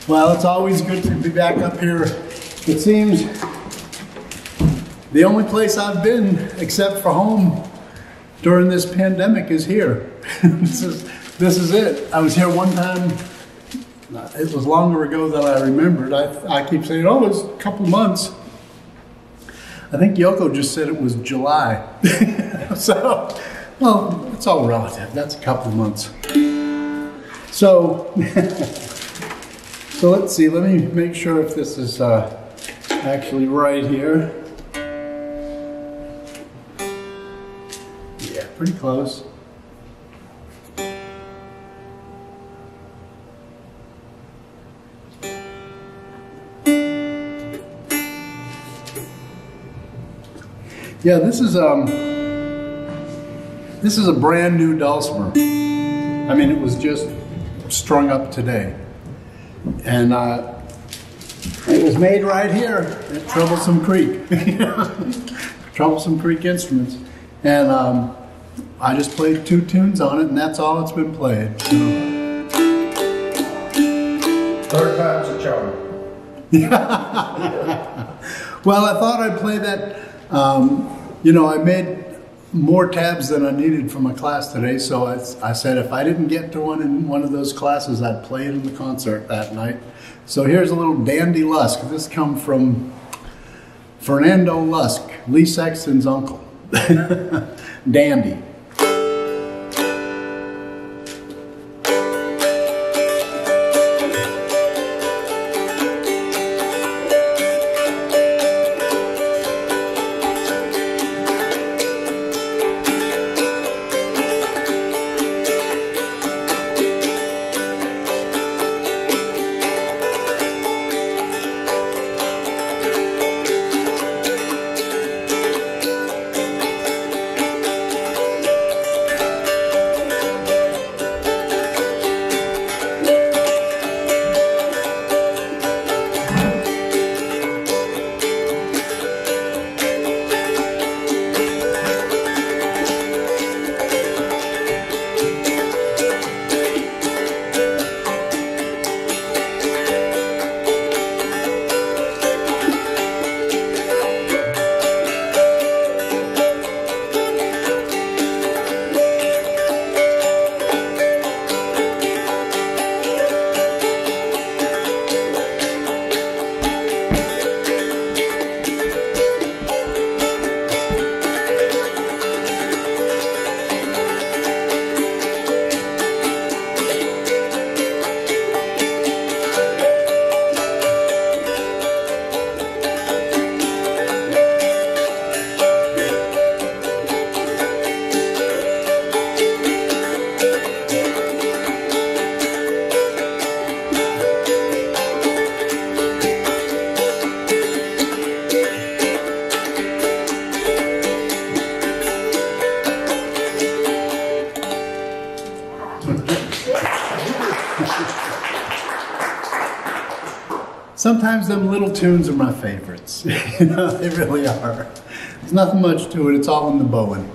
Well, it's always good to be back up here. It seems the only place I've been, except for home, during this pandemic is here. This is it. I was here one time. It was longer ago than I remembered. I keep saying, oh, it was a couple months. I think Yoko just said it was July. So, well, it's all relative. That's a couple months. So, so let's see. Let me make sure if this is actually right here. Yeah, pretty close. Yeah, this is a brand new Dulcimer. I mean, it was just strung up today, and it was made right here at Troublesome Creek, Troublesome Creek Instruments, and I just played 2 tunes on it, and that's all it's been played. So. Third time's a charm. Well, I thought I'd play that. You know, I made more tabs than I needed for my class today, so I said if I didn't get to one in one of those classes, I'd play it in the concert that night. So here's a little dandy Lusk. This comes from Fernando Lusk, Lee Sexton's uncle. Dandy. Sometimes them little tunes are my favorites. You know, they really are. There's nothing much to it. It's all in the bowing.